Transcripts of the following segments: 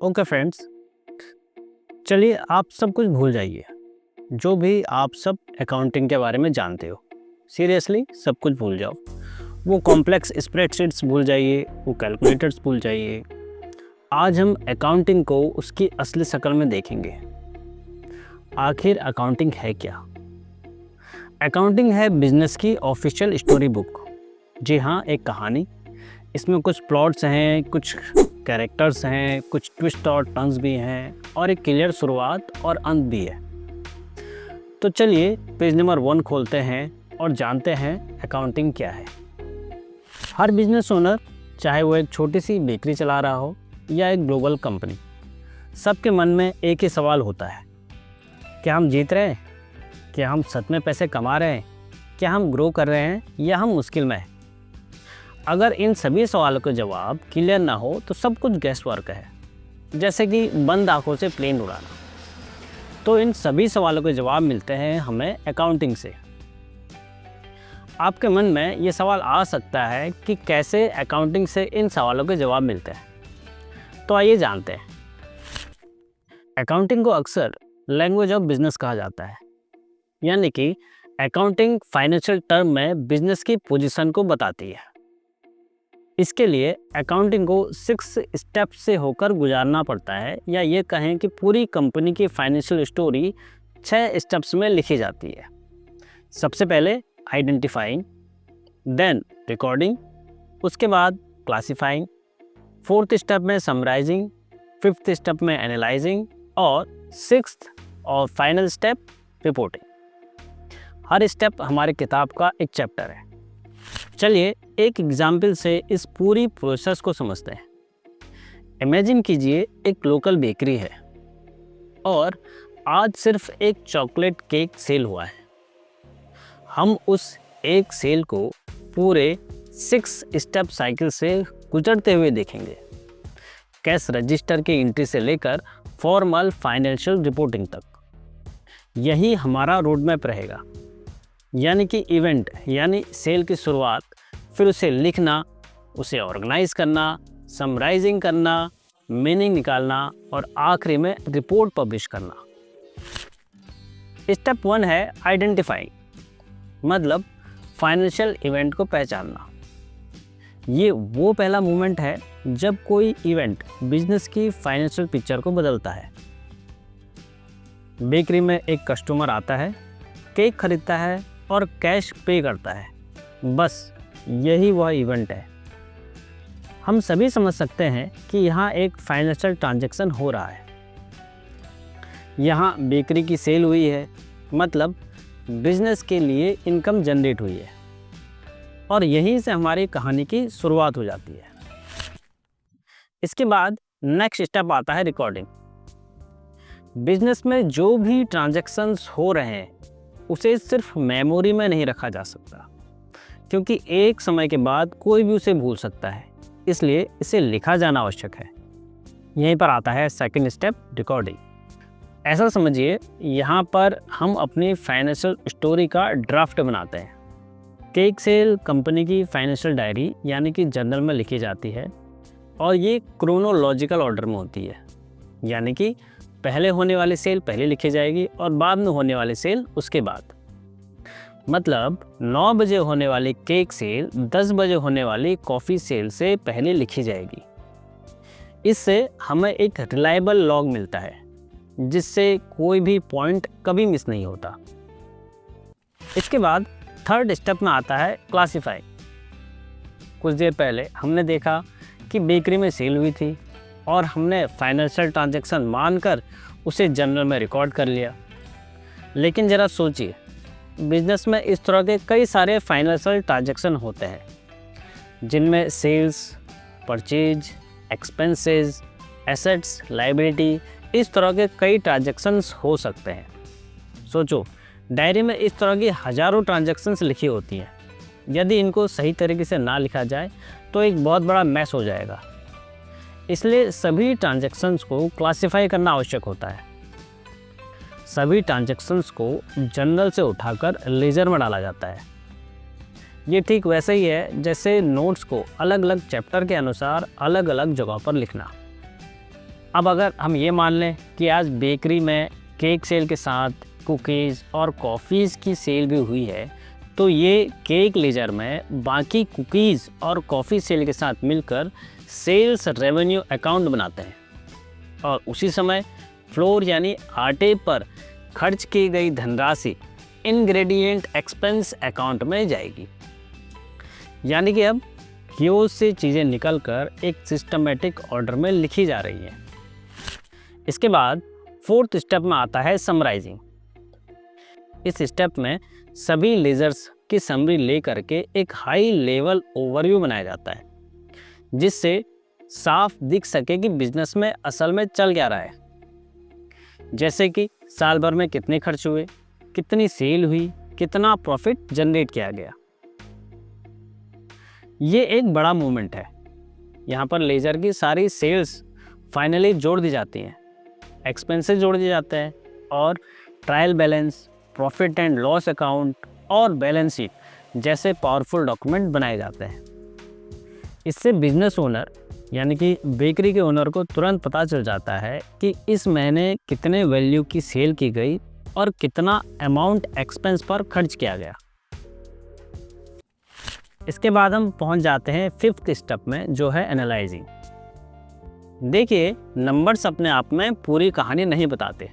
Okay friends, चलिए आप सब कुछ भूल जाइए जो भी आप सब अकाउंटिंग के बारे में जानते हो। सीरियसली सब कुछ भूल जाओ। वो कॉम्प्लेक्स स्प्रेडशीट्स भूल जाइए, वो कैलकुलेटर्स भूल जाइए। आज हम अकाउंटिंग को उसकी असली शक्ल में देखेंगे। आखिर अकाउंटिंग है क्या? अकाउंटिंग है बिजनेस की ऑफिशियल स्टोरी बुक। जी हाँ, एक कहानी। इसमें कुछ प्लॉट्स हैं, कुछ कैरेक्टर्स हैं, कुछ ट्विस्ट और टर्न्स भी हैं और एक क्लियर शुरुआत और अंत भी है। तो चलिए पेज नंबर 1 खोलते हैं और जानते हैं अकाउंटिंग क्या है। हर बिजनेस ओनर, चाहे वो एक छोटी सी बेकरी चला रहा हो या एक ग्लोबल कंपनी, सबके मन में एक ही सवाल होता है, क्या हम जीत रहे हैं? क्या हम सच में पैसे कमा रहे हैं? क्या हम ग्रो कर रहे हैं या हम मुश्किल में हैं? अगर इन सभी सवालों के जवाब क्लियर ना हो तो सब कुछ गैस वर्क है, जैसे कि बंद आंखों से प्लेन उड़ाना। तो इन सभी सवालों के जवाब मिलते हैं हमें अकाउंटिंग से। आपके मन में ये सवाल आ सकता है कि कैसे अकाउंटिंग से इन सवालों के जवाब मिलते हैं। तो आइए जानते हैं। अकाउंटिंग को अक्सर लैंग्वेज ऑफ बिजनेस कहा जाता है, यानी कि अकाउंटिंग फाइनेंशियल टर्म में बिजनेस की पोजीशन को बताती है। इसके लिए अकाउंटिंग को 6 स्टेप से होकर गुजारना पड़ता है, या ये कहें कि पूरी कंपनी की फाइनेंशियल स्टोरी 6 स्टेप्स में लिखी जाती है। सबसे पहले आइडेंटिफाइंग, देन रिकॉर्डिंग, उसके बाद क्लासिफाइंग, 4th स्टेप में समराइजिंग, 5th स्टेप में एनालाइजिंग और 6th और फाइनल स्टेप रिपोर्टिंग। हर स्टेप हमारी किताब का एक चैप्टर है। चलिए एक एग्जाम्पल से इस पूरी प्रोसेस को समझते हैं। इमेजिन कीजिए एक लोकल बेकरी है और आज सिर्फ एक चॉकलेट केक सेल हुआ है। हम उस एक सेल को पूरे 6 स्टेप साइकिल से गुजरते हुए देखेंगे, कैश रजिस्टर की एंट्री से लेकर फॉर्मल फाइनेंशियल रिपोर्टिंग तक। यही हमारा रोड मैप रहेगा, यानी कि इवेंट यानी सेल की शुरुआत, फिर उसे लिखना, उसे ऑर्गेनाइज करना, समराइजिंग करना, मीनिंग निकालना और आखिरी में रिपोर्ट पब्लिश करना। स्टेप 1 है आइडेंटिफाइंग, मतलब फाइनेंशियल इवेंट को पहचानना। ये वो पहला मोमेंट है जब कोई इवेंट बिजनेस की फाइनेंशियल पिक्चर को बदलता है। बेकरी में एक कस्टमर आता है, केक खरीदता है और कैश पे करता है। बस यही वह इवेंट है। हम सभी समझ सकते हैं कि यहाँ एक फाइनेंशियल ट्रांजैक्शन हो रहा है। यहाँ बेकरी की सेल हुई है, मतलब बिजनेस के लिए इनकम जनरेट हुई है और यहीं से हमारी कहानी की शुरुआत हो जाती है। इसके बाद नेक्स्ट स्टेप आता है रिकॉर्डिंग। बिजनेस में जो भी ट्रांजैक्शंस हो रहे हैं उसे सिर्फ मेमोरी में नहीं रखा जा सकता, क्योंकि एक समय के बाद कोई भी उसे भूल सकता है, इसलिए इसे लिखा जाना आवश्यक है। यहीं पर आता है सेकंड स्टेप, रिकॉर्डिंग। ऐसा समझिए यहाँ पर हम अपनी फाइनेंशियल स्टोरी का ड्राफ्ट बनाते हैं। केक सेल कंपनी की फाइनेंशियल डायरी यानी कि जर्नल में लिखी जाती है और ये क्रोनोलॉजिकल ऑर्डर में होती है, यानी कि पहले होने वाली सेल पहले लिखी जाएगी और बाद में होने वाली सेल उसके बाद। मतलब 9 बजे होने वाली केक सेल 10 बजे होने वाली कॉफ़ी सेल से पहले लिखी जाएगी। इससे हमें एक रिलायबल लॉग मिलता है, जिससे कोई भी पॉइंट कभी मिस नहीं होता। इसके बाद थर्ड स्टेप में आता है क्लासिफाई। कुछ देर पहले हमने देखा कि बेकरी में सेल हुई थी और हमने फाइनेंशियल ट्रांजैक्शन मानकर उसे जर्नल में रिकॉर्ड कर लिया। लेकिन ज़रा सोचिए, बिजनेस में इस तरह के कई सारे फाइनेंशियल ट्रांजैक्शन होते हैं, जिनमें sales, purchase, expenses, assets, liability, इस तरह के कई ट्रांजैक्शंस हो सकते हैं। सोचो, डायरी में इस तरह की हज़ारों ट्रांजैक्शंस लिखी होती हैं। यदि इनको सही तरीके से ना लिखा जाए तो एक बहुत बड़ा मैस हो जाएगा। इसलिए सभी ट्रांजैक्शंस को क्लासिफाई करना आवश्यक होता है। सभी ट्रांजैक्शंस को जर्नल से उठाकर लेजर में डाला जाता है। ये ठीक वैसे ही है जैसे नोट्स को अलग अलग चैप्टर के अनुसार अलग अलग जगहों पर लिखना। अब अगर हम ये मान लें कि आज बेकरी में केक सेल के साथ कुकीज़ और कॉफ़ीज़ की सेल भी हुई है, तो ये केक लेजर में बाकी कुकीज़ और कॉफ़ी सेल के साथ मिलकर सेल्स रेवेन्यू अकाउंट बनाते हैं और उसी समय फ्लोर यानी आटे पर खर्च की गई धनराशि इंग्रेडिएंट एक्सपेंस अकाउंट में जाएगी। यानी कि अब कियोस्क से चीज़ें निकलकर एक सिस्टमेटिक ऑर्डर में लिखी जा रही हैं। इसके बाद फोर्थ स्टेप में आता है समराइजिंग। इस स्टेप में सभी लेजर्स की समरी ले करके एक हाई लेवल ओवरव्यू बनाया जाता है, जिससे साफ दिख सके कि बिजनेस में असल में चल क्या रहा है। जैसे कि साल भर में कितने खर्च हुए, कितनी सेल हुई, कितना प्रॉफिट जनरेट किया गया। ये एक बड़ा मूवमेंट है। यहाँ पर लेजर की सारी सेल्स फाइनली जोड़ दी जाती हैं, एक्सपेंसेस जोड़ दिए जाते हैं और trial balance, profit and loss account और बैलेंस शीट जैसे पावरफुल डॉक्यूमेंट बनाए जाते हैं। इससे बिजनेस ओनर यानी कि बेकरी के ओनर को तुरंत पता चल जाता है कि इस महीने कितने वैल्यू की सेल की गई और कितना अमाउंट एक्सपेंस पर खर्च किया गया। इसके बाद हम पहुंच जाते हैं फिफ्थ स्टेप में, जो है एनालाइजिंग। देखिए, नंबर्स अपने आप में पूरी कहानी नहीं बताते।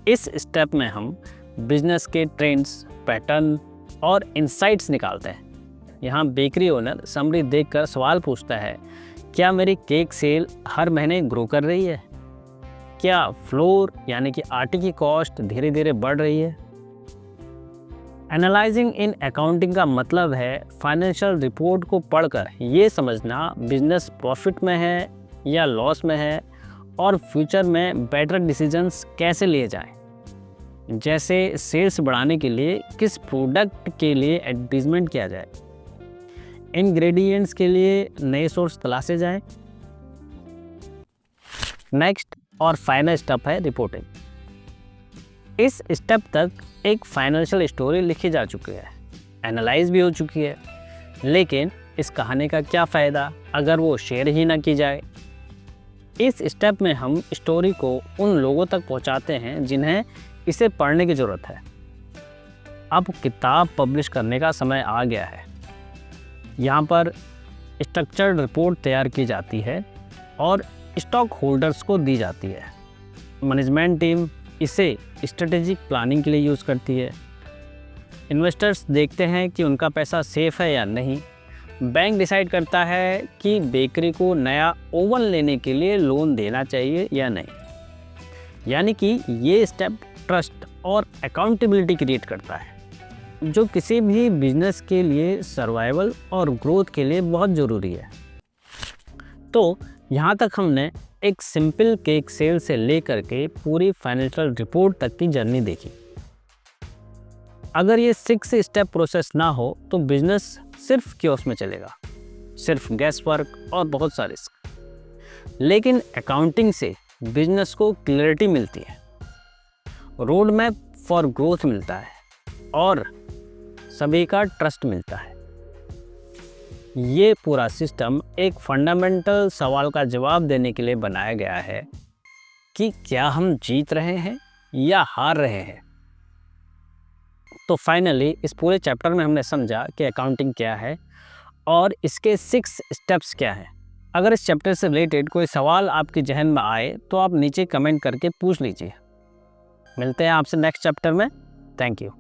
इस स्टेप में हम बिजनेस के ट्रेंड्स, पैटर्न और इंसाइट्स निकालते हैं। यहाँ बेकरी ओनर समरी देखकर सवाल पूछता है, क्या मेरी केक सेल हर महीने ग्रो कर रही है? क्या फ्लोर यानी कि आटे की कॉस्ट धीरे धीरे बढ़ रही है? एनालाइजिंग इन अकाउंटिंग का मतलब है फाइनेंशियल रिपोर्ट को पढ़कर ये समझना बिजनेस प्रॉफिट में है या लॉस में है और फ्यूचर में बेटर डिसीजंस कैसे लिए जाएं। जैसे सेल्स बढ़ाने के लिए किस प्रोडक्ट के लिए एडवर्टीजमेंट किया जाए, इंग्रेडिएंट्स के लिए नए सोर्स तलाशे जाएं। नेक्स्ट और फाइनल स्टेप है रिपोर्टिंग। इस स्टेप तक एक फाइनेंशियल स्टोरी लिखी जा चुकी है, एनालाइज भी हो चुकी है, लेकिन इस कहानी का क्या फ़ायदा अगर वो शेयर ही ना की जाए। इस स्टेप में हम स्टोरी को उन लोगों तक पहुंचाते हैं जिन्हें इसे पढ़ने की ज़रूरत है। अब किताब पब्लिश करने का समय आ गया है। यहाँ पर स्ट्रक्चर्ड रिपोर्ट तैयार की जाती है और स्टॉक होल्डर्स को दी जाती है। मैनेजमेंट टीम इसे स्ट्रेटेजिक प्लानिंग के लिए यूज़ करती है। इन्वेस्टर्स देखते हैं कि उनका पैसा सेफ है या नहीं। बैंक डिसाइड करता है कि बेकरी को नया ओवन लेने के लिए लोन देना चाहिए या नहीं। यानी कि ये स्टेप ट्रस्ट और अकाउंटेबिलिटी क्रिएट करता है, जो किसी भी बिजनेस के लिए सर्वाइवल और ग्रोथ के लिए बहुत ज़रूरी है। तो यहाँ तक हमने एक सिंपल केक सेल से लेकर के पूरी फाइनेंशियल रिपोर्ट तक की जर्नी देखी। अगर ये 6 स्टेप प्रोसेस ना हो तो बिजनेस सिर्फ कियोस्क में चलेगा, सिर्फ गैस वर्क और बहुत सा रिस्क। लेकिन अकाउंटिंग से बिजनेस को क्लैरिटी मिलती है, रोड मैप फॉर ग्रोथ मिलता है और सभी का ट्रस्ट मिलता है। ये पूरा सिस्टम एक फंडामेंटल सवाल का जवाब देने के लिए बनाया गया है कि क्या हम जीत रहे हैं या हार रहे हैं। तो फाइनली इस पूरे चैप्टर में हमने समझा कि अकाउंटिंग क्या है और इसके 6 स्टेप्स क्या हैं। अगर इस चैप्टर से रिलेटेड कोई सवाल आपके जहन में आए तो आप नीचे कमेंट करके पूछ लीजिए। मिलते हैं आपसे नेक्स्ट चैप्टर में। Thank you.